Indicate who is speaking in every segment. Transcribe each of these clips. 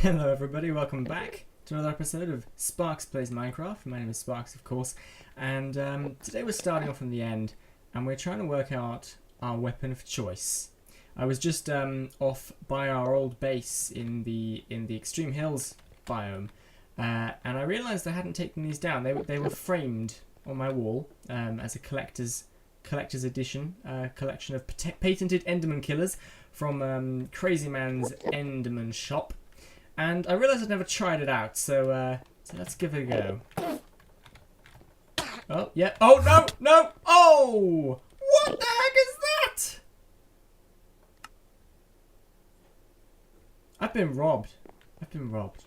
Speaker 1: Hello everybody, welcome back to another episode of Sparks Plays Minecraft. My name is Sparks, of course, and today we're starting off from the end, and we're trying to work out our weapon of choice. I was just off by our old base in the Extreme Hills biome, and I realised I hadn't taken these down. They were framed on my wall as a collector's edition, collection of patented Enderman killers from Crazy Man's Enderman shop. And I realised I'd never tried it out, so let's give it a go. Oh, yeah. Oh, no! No! Oh! What the heck is that? I've been robbed. I've been robbed.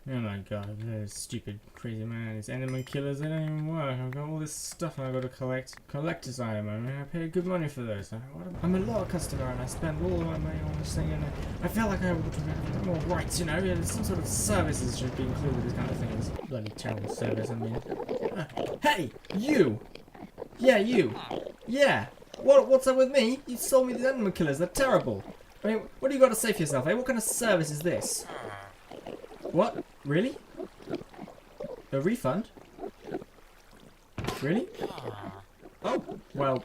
Speaker 1: Oh my god, those stupid crazy man, these Enderman killers, they don't even work. I've got all this stuff I've got to collect. Collector's item, I mean, I pay good money for those. I'm a loyal customer and I spend all of my money on this thing, and I feel like I would have more rights, you know? Some sort of services should be included, this kind of thing. It's a bloody terrible service, I mean. Hey! You! Yeah, you! Yeah! What's up with me? You sold me these Enderman killers, they're terrible! I mean, what do you got to say for yourself, eh? What kind of service is this? What? Really? A refund? Really? Oh, well.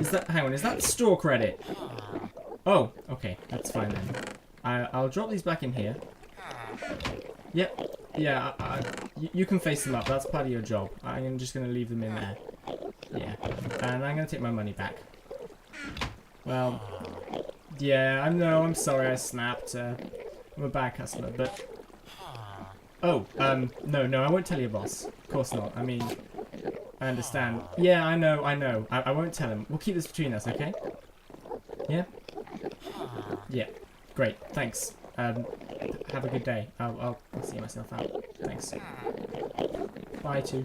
Speaker 1: Is that store credit? Oh, okay, that's fine then. I'll drop these back in here. Yep, yeah, you can face them up, that's part of your job. I'm just going to leave them in there. Yeah, and I'm going to take my money back. Well, yeah, I'm sorry I snapped. I'm a bad customer, but... Oh, no, I won't tell your boss. Of course not. I mean, I understand. Yeah, I know. I won't tell him. We'll keep this between us, okay? Yeah? Yeah. Great, thanks. Have a good day. I'll see myself out. Thanks. Bye, too.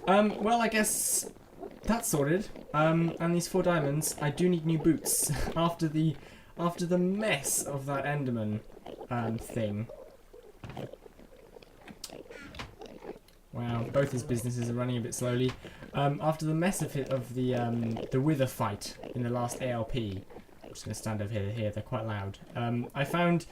Speaker 1: Well, I guess that's sorted. And these 4 diamonds, I do need new boots. After the mess of that Enderman thing. Wow, both his businesses are running a bit slowly. After the mess of the Wither fight in the last ALP, I'm just going to stand over here, they're quite loud. I found,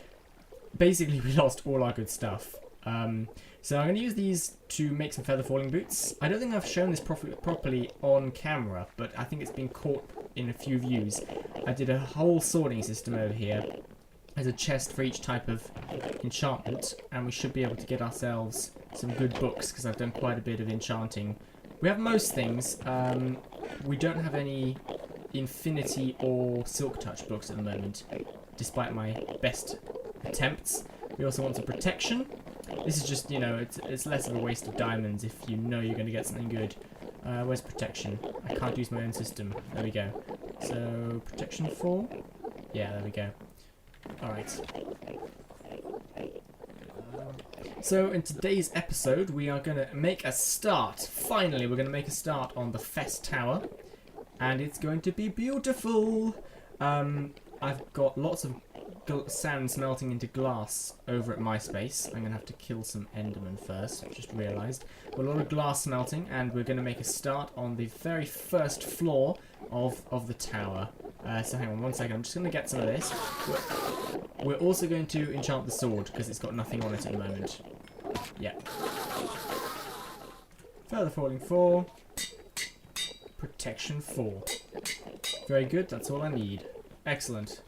Speaker 1: basically we lost all our good stuff. So I'm going to use these to make some feather falling boots. I don't think I've shown this properly on camera, but I think it's been caught in a few views. I did a whole sorting system over here. There's a chest for each type of enchantment, and we should be able to get ourselves some good books, because I've done quite a bit of enchanting. We have most things. We don't have any Infinity or Silk Touch books at the moment, despite my best attempts. We also want some protection. This is just, you know, it's less of a waste of diamonds if you know you're going to get something good. Where's protection? I can't use my own system. There we go. So, protection 4? Yeah, there we go. Alright. So, in today's episode, we are going to make a start. Finally, we're going to make a start on the Fesse Tower. And it's going to be beautiful! I've got lots of sand melting into glass over at my space. I'm going to have to kill some Endermen first, I've just realised. Got a lot of glass melting, and we're going to make a start on the very first floor of the tower. So hang on one second, I'm just going to get some of this. We're also going to enchant the sword, because it's got nothing on it at the moment. Yeah. Feather falling 4. Protection 4. Very good, that's all I need. Excellent.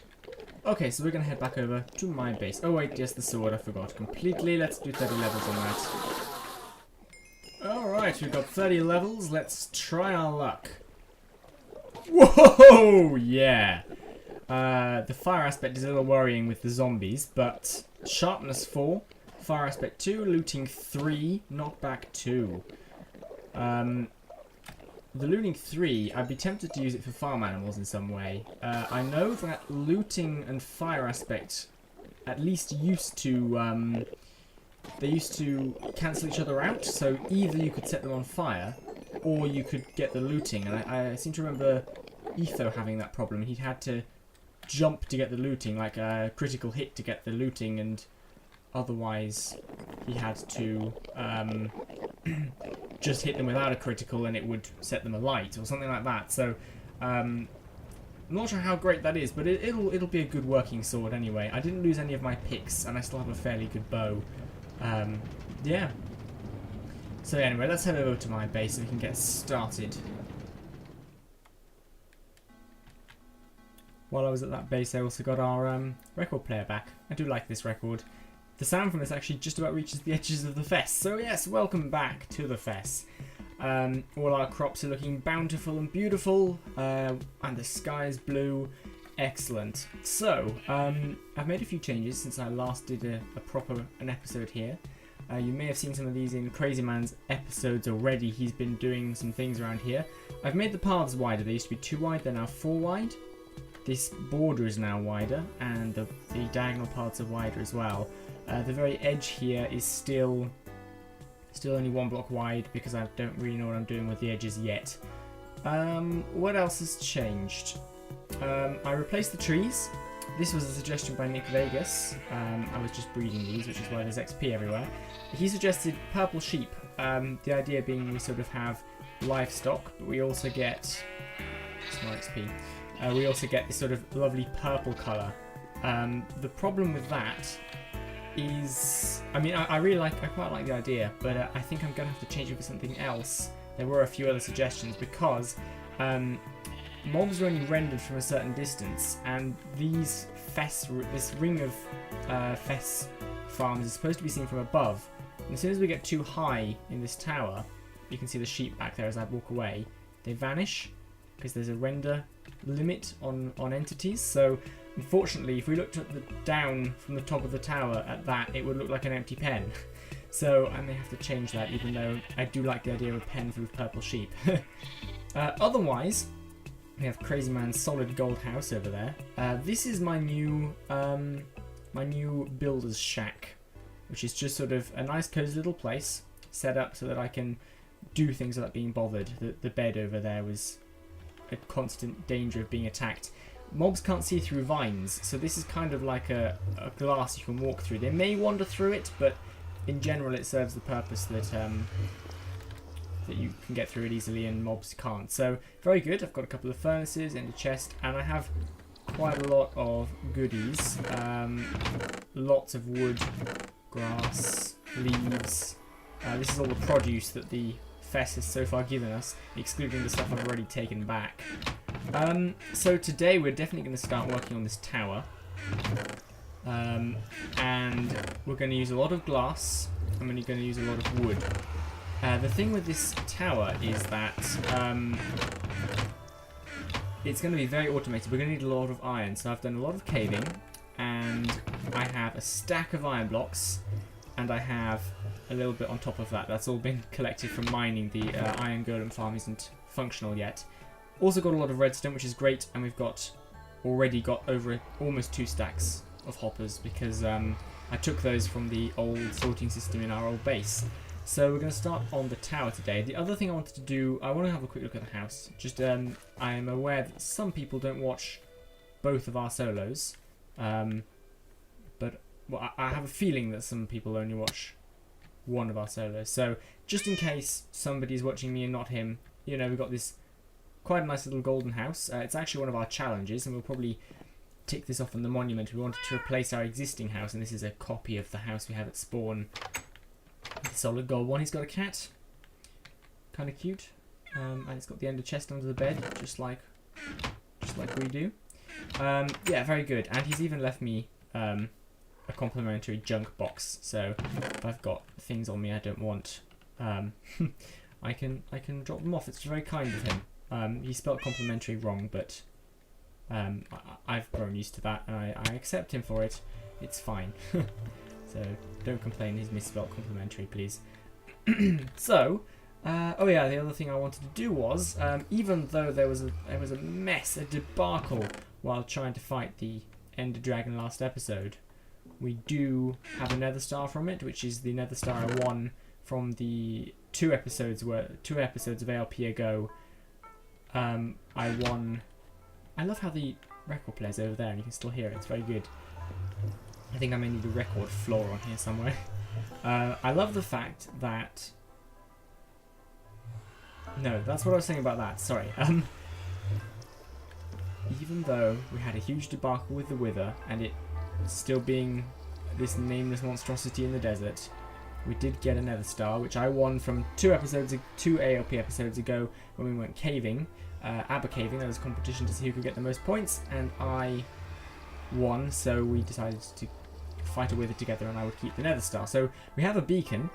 Speaker 1: Okay, so we're going to head back over to my base. Oh wait, yes, the sword, I forgot completely. Let's do 30 levels on that. Alright, we've got 30 levels. Let's try our luck. Whoa! Yeah! The fire aspect is a little worrying with the zombies, but sharpness 4, fire aspect 2, looting 3, knockback 2. The looting 3, I'd be tempted to use it for farm animals in some way. I know that looting and fire aspect at least used to, they used to cancel each other out, so either you could set them on fire, or you could get the looting, and I seem to remember Etho having that problem. He'd had to jump to get the looting, like a critical hit to get the looting, and otherwise he had to just hit them without a critical and it would set them alight or something like that. So I'm not sure how great that is, but it'll be a good working sword anyway. I didn't lose any of my picks, and I still have a fairly good bow. Yeah. So anyway, let's head over to my base so we can get started. While I was at that base, I also got our record player back. I do like this record. The sound from this actually just about reaches the edges of the Fesse. So yes, welcome back to the Fesse. All our crops are looking bountiful and beautiful, and the sky is blue. Excellent. So, I've made a few changes since I last did an episode here. You may have seen some of these in Crazy Man's episodes already. He's been doing some things around here. I've made the paths wider. They used to be 2 wide, they're now 4 wide. This border is now wider, and the diagonal paths are wider as well. The very edge here is still only 1 block wide because I don't really know what I'm doing with the edges yet. What else has changed? I replaced the trees. This was a suggestion by Nick Vegas. I was just breeding these, which is why there's XP everywhere. He suggested purple sheep. The idea being we sort of have livestock, but we also get... It's not XP. We also get this sort of lovely purple colour. The problem with that is, I mean, I quite like the idea, but I think I'm going to have to change it for something else. There were a few other suggestions because mobs are only rendered from a certain distance, and this ring of Fesse farms is supposed to be seen from above. And as soon as we get too high in this tower, you can see the sheep back there as I walk away, they vanish because there's a render limit on entities. So unfortunately, if we looked down from the top of the tower at that, it would look like an empty pen. So I may have to change that, even though I do like the idea of a pen full of purple sheep. Otherwise, we have Crazy Man's solid gold house over there. This is my new builder's shack, which is just sort of a nice cozy little place set up so that I can do things without being bothered. The bed over there was a constant danger of being attacked. Mobs can't see through vines, so this is kind of like a glass you can walk through. They may wander through it, but in general it serves the purpose that that you can get through it easily and mobs can't. So very good. I've got a couple of furnaces and a chest, and I have quite a lot of goodies. Lots of wood, grass, leaves. This is all the produce that the Fesse has so far given us, excluding the stuff I've already taken back. So today we're definitely going to start working on this tower, and we're going to use a lot of glass. I'm only going to use a lot of wood. The thing with this tower is that it's going to be very automated. We're going to need a lot of iron, so I've done a lot of caving, and I have a stack of iron blocks, and I have a little bit on top of that. That's all been collected from mining. The iron golem farm isn't functional yet. Also got a lot of redstone, which is great, and we've already got over almost 2 stacks of hoppers because I took those from the old sorting system in our old base. So we're going to start on the tower today. The other thing I wanted to do, I want to have a quick look at the house. Just I am aware that some people don't watch both of our solos, but well, I have a feeling that some people only watch one of our solos. So just in case somebody's watching me and not him, you know, we've got this quite a nice little golden house. It's actually one of our challenges, and we'll probably tick this off on the monument. We wanted to replace our existing house, and this is a copy of the house we have at spawn. The solid gold one. He's got a cat, kind of cute, and it's got the ender chest under the bed, just like we do. Yeah, very good. And he's even left me a complimentary junk box. So if I've got things on me I don't want, I can drop them off. It's very kind of him. He spelled complimentary wrong, but I've grown used to that, and I accept him for it. It's fine. So don't complain he's misspelled complimentary, please. So, oh yeah, the other thing I wanted to do was, even though there was a mess, a debacle while trying to fight the Ender Dragon last episode, we do have a Nether Star from it, which is the Nether Star I won from the 2 episodes of ALP ago. I won. I love how the record player's over there and you can still hear it. It's very good. I think I may need a record floor on here somewhere. I love the fact that... No, that's what I was saying about that. Sorry. even though we had a huge debacle with the Wither and it still being this nameless monstrosity in the desert, we did get a Nether Star, which I won from two ALP episodes ago when we went caving, Aber caving. There was a competition to see who could get the most points, and I won, so we decided to fight a Wither together and I would keep the Nether Star. So we have a beacon.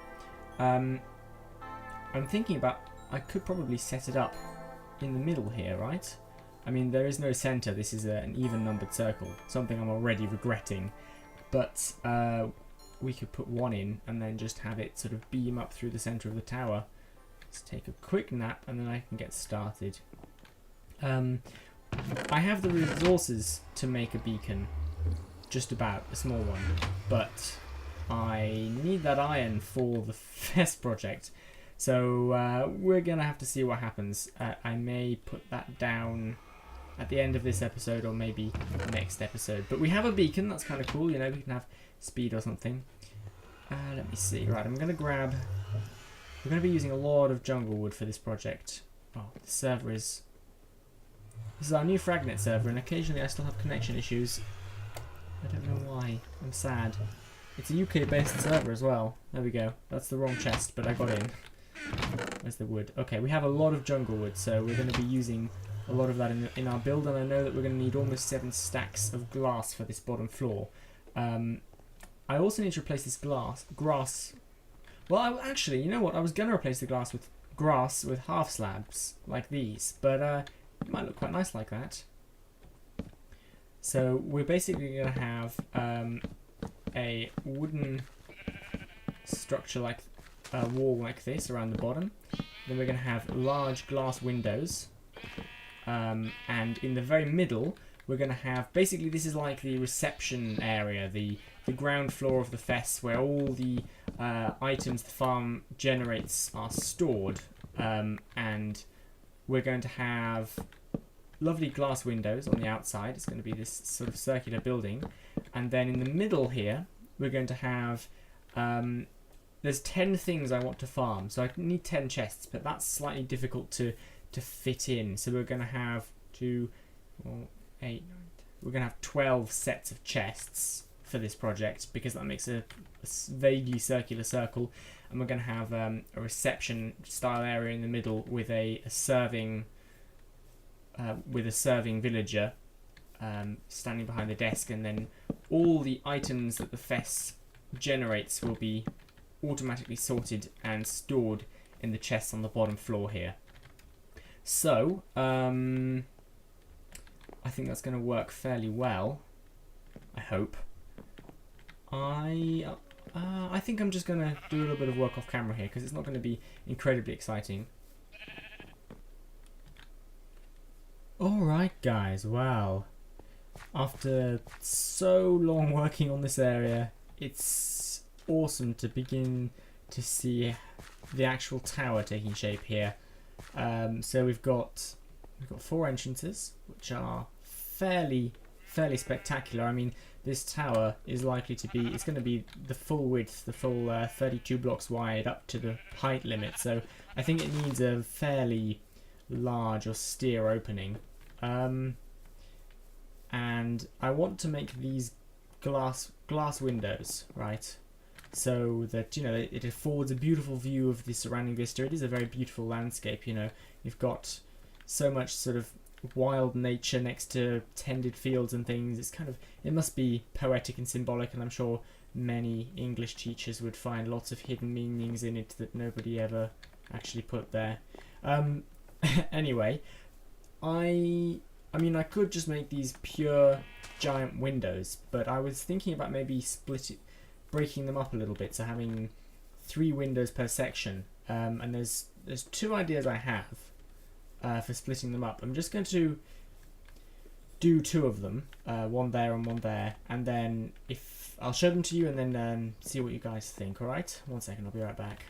Speaker 1: I'm thinking about, I could probably set it up in the middle here, right? I mean, there is no centre, this is an even numbered circle, something I'm already regretting, but we could put one in and then just have it sort of beam up through the centre of the tower. Let's take a quick nap and then I can get started. I have the resources to make a beacon, just about, a small one, but I need that iron for the Fesse project, so we're going to have to see what happens. I may put that down at the end of this episode or maybe next episode, but we have a beacon, that's kind of cool, you know, we can have speed or something. Let me see, right, we're going to be using a lot of jungle wood for this project. Oh, the server is... This is our new Fragnet server, and occasionally I still have connection issues. I don't know why. I'm sad. It's a UK-based server as well. There we go. That's the wrong chest, but I got in. Where's the wood? Okay, we have a lot of jungle wood, so we're going to be using a lot of that in our build, and I know that we're going to need almost 7 stacks of glass for this bottom floor. I also need to replace this grass. Well, actually, you know what? I was going to replace the grass with half slabs, like these, but it might look quite nice like that. So we're basically going to have a wooden structure like a wall like this around the bottom. Then we're going to have large glass windows, and in the very middle we're going to have, basically this is like the reception area, the ground floor of the Fesse, where all the items the farm generates are stored, and we're going to have lovely glass windows on the outside. It's going to be this sort of circular building, and then in the middle here we're going to have there's 10 things I want to farm, so I need 10 chests, but that's slightly difficult to fit in, so we're going to have 2, 4, 8, 9, 10. We're going to have 12 sets of chests for this project, because that makes a vaguely circular circle, and we're going to have a reception style area in the middle with a serving villager standing behind the desk, and then all the items that the Fesse generates will be automatically sorted and stored in the chests on the bottom floor here. So I think that's going to work fairly well, I hope. I think I'm just going to do a little bit of work off camera here, because it's not going to be incredibly exciting. Alright guys, well, after so long working on this area, it's awesome to begin to see the actual tower taking shape here. So we've got 4 entrances, which are fairly spectacular. I mean, this tower is likely to be, it's going to be the full width, the full 32 blocks wide up to the height limit, so I think it needs a fairly large austere opening, and I want to make these glass windows, right, so that, you know, it affords a beautiful view of the surrounding vista. It is a very beautiful landscape, you know, you've got so much sort of wild nature next to tended fields and things. It's kind of, it must be poetic and symbolic, and I'm sure many English teachers would find lots of hidden meanings in it that nobody ever actually put there. Anyway, I mean, I could just make these pure giant windows, but I was thinking about maybe breaking them up a little bit, so having 3 windows per section, and there's 2 ideas I have for splitting them up. I'm just going to do 2 of them, one there and one there, and then I'll show them to you and then see what you guys think. Alright, 1 second, I'll be right back.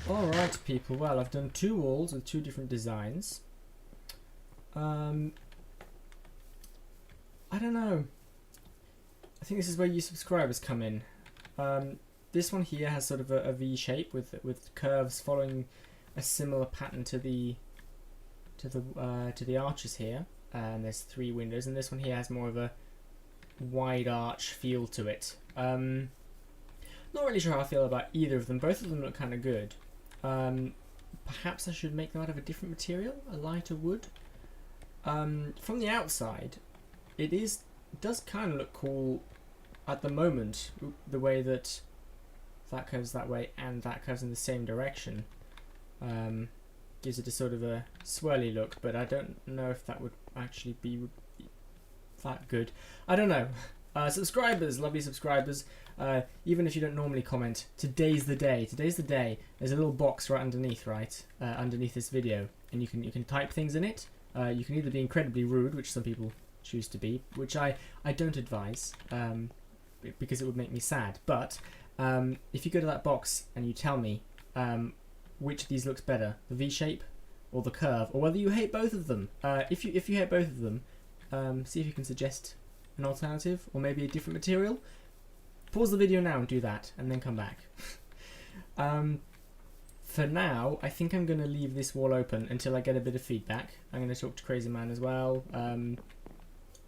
Speaker 1: Alright people, well, I've done 2 walls with 2 different designs. I don't know, I think this is where you subscribers come in. This one here has sort of a V shape with curves following a similar pattern to the to the arches here, and there's 3 windows, and this one here has more of a wide arch feel to it. Not really sure how I feel about either of them. Both of them look kind of good. Perhaps I should make them out of a different material, a lighter wood. From the outside, it does kind of look cool at the moment, the way that curves that way and that curves in the same direction. Gives it a sort of a swirly look, but I don't know if that would actually be that good. I don't know. Subscribers, lovely subscribers, even if you don't normally comment, today's the day. Today's the day. There's a little box right underneath, underneath this video, and you can type things in it. You can either be incredibly rude, which some people choose to be, which I don't advise, because it would make me sad. But if you go to that box and you tell me which of these looks better, the V shape or the curve, or whether you hate both of them. If you hate both of them, see if you can suggest an alternative or maybe a different material. Pause the video now and do that, and then come back. For now, I think I'm going to leave this wall open until I get a bit of feedback. I'm going to talk to Crazy Man as well.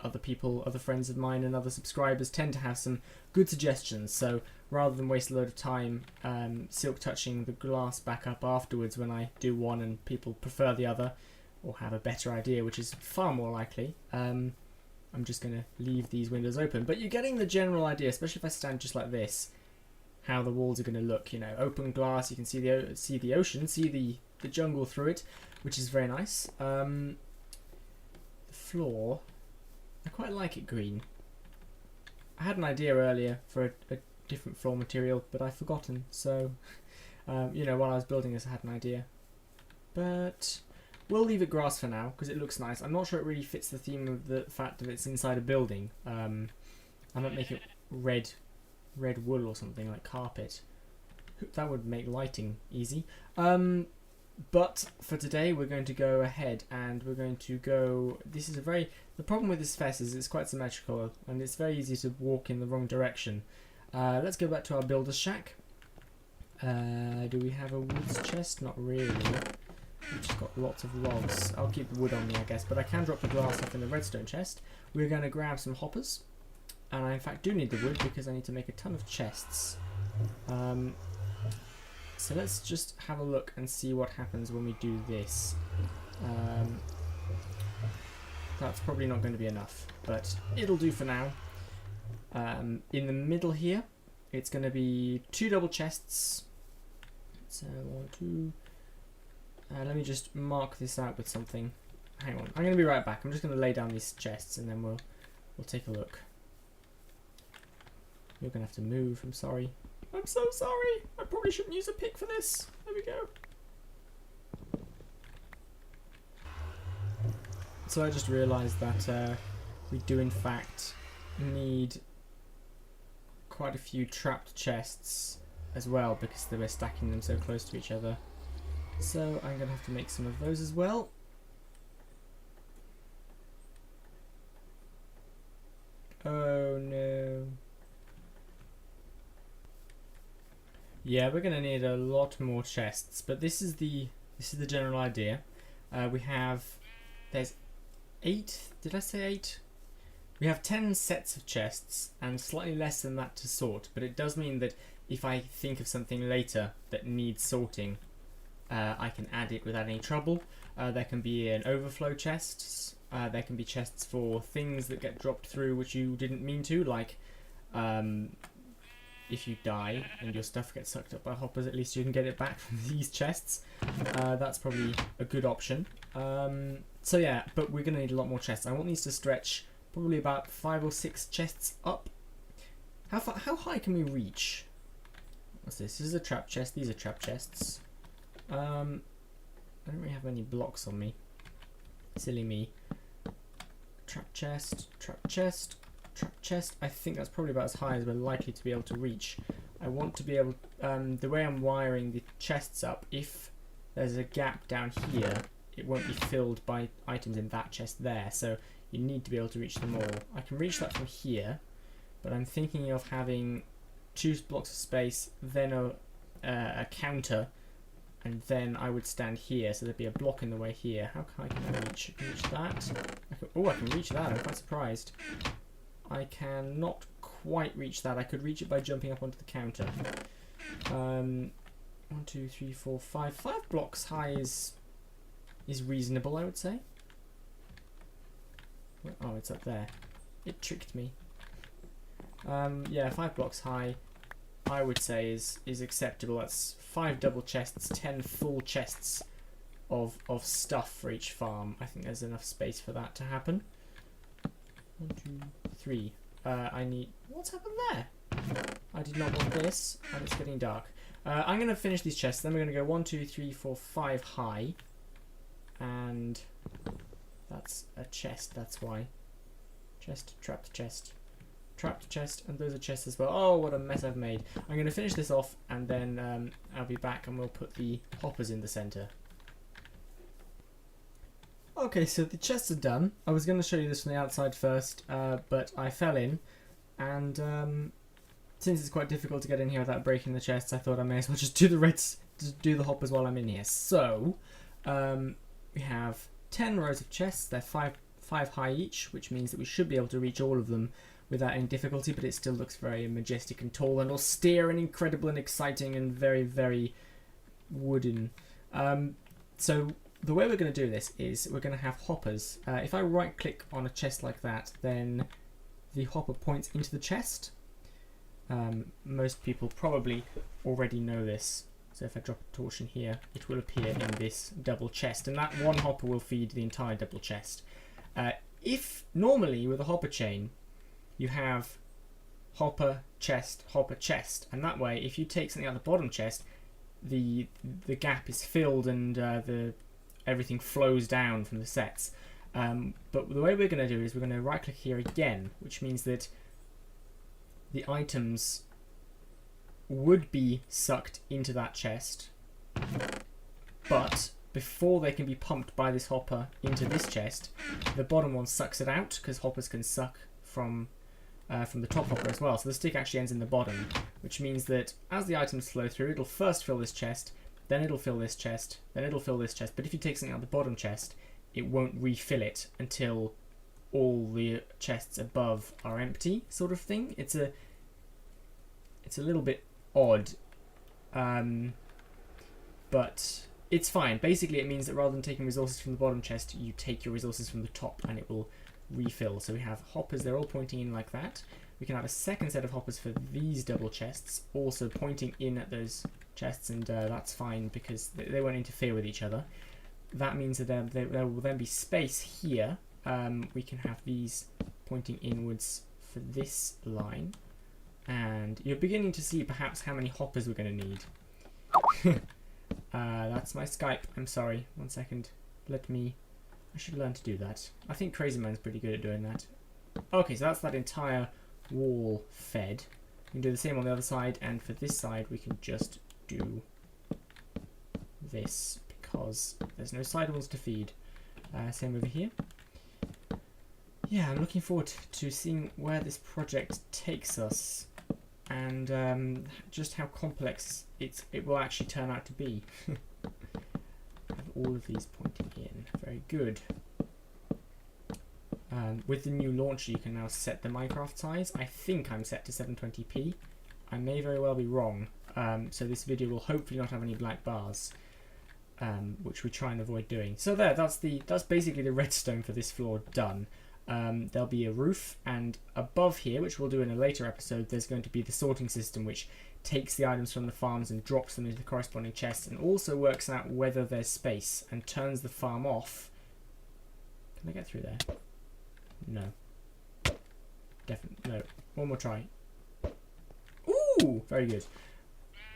Speaker 1: Other people, other friends of mine and other subscribers tend to have some good suggestions, so rather than waste a load of time silk touching the glass back up afterwards when I do one and people prefer the other or have a better idea, which is far more likely, I'm just going to leave these windows open. But you're getting the general idea, especially if I stand just like this, how the walls are going to look. You know, open glass, you can see the ocean, see the jungle through it, which is very nice. The floor, I quite like it green. I had an idea earlier for a different floor material, but I've forgotten. So, you know, while I was building this, I had an idea. But we'll leave it grass for now, because it looks nice. I'm not sure it really fits the theme of the fact that it's inside a building. I might make it red wool or something, like carpet. That would make lighting easy. But for today, we're going to go ahead and we're going to go... The problem with this Fesse is it's quite symmetrical and it's very easy to walk in the wrong direction. Let's go back to our builder's shack. Do we have a woods chest? Not really. We've just got lots of logs. I'll keep the wood on me, I guess, but I can drop the glass off in the redstone chest. We're going to grab some hoppers. And I in fact do need the wood because I need to make a ton of chests. So let's just have a look and see what happens when we do this. That's probably not going to be enough, but it'll do for now. In the middle here, it's going to be 2 double chests. So 1, 2. Let me just mark this out with something. Hang on, I'm going to be right back. I'm just going to lay down these chests and then we'll take a look. You're going to have to move, I'm sorry. I'm so sorry. I probably shouldn't use a pick for this. There we go. So I just realised that we do in fact need quite a few trapped chests as well because we're stacking them so close to each other. So I'm going to have to make some of those as well. Oh no. Yeah, we're going to need a lot more chests, but this is the general idea. There's 8, did I say 8? We have 10 sets of chests and slightly less than that to sort, but it does mean that if I think of something later that needs sorting, I can add it without any trouble. There can be an overflow chests, there can be chests for things that get dropped through which you didn't mean to, like if you die and your stuff gets sucked up by hoppers, at least you can get it back from these chests. That's probably a good option. So yeah, but we're going to need a lot more chests. I want these to stretch probably about 5 or 6 chests up. How high can we reach? What's this? This is a trap chest. These are trap chests. I don't really have any blocks on me. Silly me. Trap chest, trap chest, trap chest. I think that's probably about as high as we're likely to be able to reach. I want to be able, the way I'm wiring the chests up, if there's a gap down here, it won't be filled by items in that chest there, so you need to be able to reach them all. I can reach that from here, but I'm thinking of having 2 blocks of space, then a counter And then I would stand here, so there'd be a block in the way here. How can I reach? I can reach that. I can reach that. I'm quite surprised. I cannot quite reach that. I could reach it by jumping up onto the counter. 1, 2, 3, 4, 5. 5 blocks high is reasonable, I would say. Oh, it's up there. It tricked me. Yeah, 5 blocks high, I would say is acceptable. That's 5 double chests, 10 full chests of stuff for each farm. I think there's enough space for that to happen. 1, 2, 3. I need... What's happened there? I did not want this, and it's getting dark. I'm going to finish these chests, then we're going to go 1, 2, 3, 4, 5 high. And that's a chest, that's why. Chest, trapped chest. Trapped chest, and those are chests as well. Oh, what a mess I've made. I'm going to finish this off, and then I'll be back and we'll put the hoppers in the centre. Okay, so the chests are done. I was going to show you this from the outside first, but I fell in, and since it's quite difficult to get in here without breaking the chests, I thought I may as well just do the hoppers while I'm in here. So, we have 10 rows of chests. They're 5 high each, which means that we should be able to reach all of them without any difficulty, but it still looks very majestic and tall and austere and incredible and exciting and very, very wooden. So the way we're going to do this is we're going to have hoppers. If I right click on a chest like that, then the hopper points into the chest. Most people probably already know this. So if I drop a torch in here, it will appear in this double chest, and that one hopper will feed the entire double chest. If normally with a hopper chain, you have hopper, chest, and that way, if you take something out of the bottom chest, the gap is filled and everything flows down from the sets. But the way we're going to do it is we're going to right click here again, which means that the items would be sucked into that chest, but before they can be pumped by this hopper into this chest, the bottom one sucks it out, because hoppers can suck from the top hopper as well. So the stick actually ends in the bottom, which means that as the items flow through, it'll first fill this chest, then it'll fill this chest, then it'll fill this chest. But if you take something out of the bottom chest, it won't refill it until all the chests above are empty, sort of thing. It's a little bit odd, but it's fine. Basically, it means that rather than taking resources from the bottom chest, you take your resources from the top, and it will refill. So we have hoppers, they're all pointing in like that. We can have a second set of hoppers for these double chests, also pointing in at those chests, and that's fine because they won't interfere with each other. That means that there will then be space here. We can have these pointing inwards for this line, and you're beginning to see perhaps how many hoppers we're going to need. That's my Skype, I'm sorry, 1 second, I should learn to do that. I think Crazy Man's pretty good at doing that. Okay, so that's that entire wall fed. We can do the same on the other side, and for this side we can just do this because there's no side walls to feed. Same over here. Yeah, I'm looking forward to seeing where this project takes us, and just how complex it will actually turn out to be. Have all of these pointing in. Very good. With the new launcher, you can now set the Minecraft size. I think I'm set to 720p. I may very well be wrong. So this video will hopefully not have any black bars, which we try and avoid doing. So that's basically the redstone for this floor done. There'll be a roof, and above here, which we'll do in a later episode, there's going to be the sorting system, which takes the items from the farms and drops them into the corresponding chests, and also works out whether there's space and turns the farm off. Can I get through there? No. Definitely no. One more try. Ooh, very good.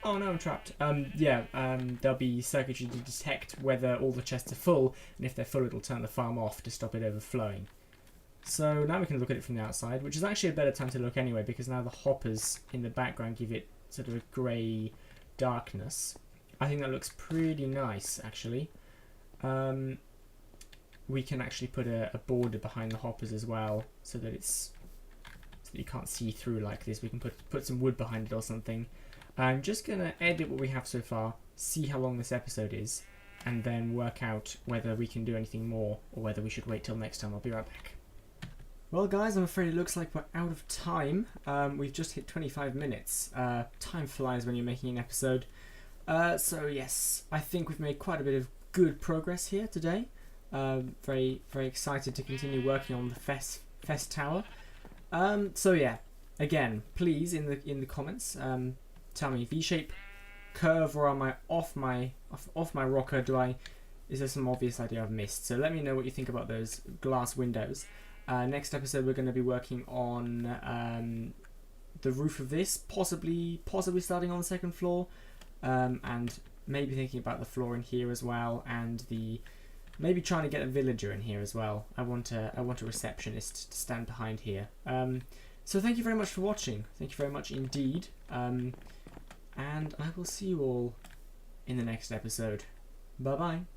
Speaker 1: Oh no, I'm trapped. There'll be circuitry to detect whether all the chests are full, and if they're full, it'll turn the farm off to stop it overflowing. So now we can look at it from the outside, which is actually a better time to look anyway, because now the hoppers in the background give it sort of a grey darkness. I think that looks pretty nice, actually. We can actually put a border behind the hoppers as well, so that you can't see through like this. We can put some wood behind it or something. I'm just going to edit what we have so far, see how long this episode is, and then work out whether we can do anything more or whether we should wait till next time. I'll be right back. Well guys, I'm afraid it looks like we're out of time. We've just hit 25 minutes. Time flies when you're making an episode. So yes, I think we've made quite a bit of good progress here today. Very excited to continue working on the Fesse Tower. So yeah, again, please in the comments, tell me V-shape, curve, or am I off my rocker? Is there some obvious idea I've missed? So let me know what you think about those glass windows. Next episode we're going to be working on the roof of this, possibly starting on the second floor, and maybe thinking about the floor in here as well, and maybe trying to get a villager in here as well. I want a receptionist to stand behind here. So thank you very much for watching. Thank you very much indeed. And I will see you all in the next episode. Bye bye.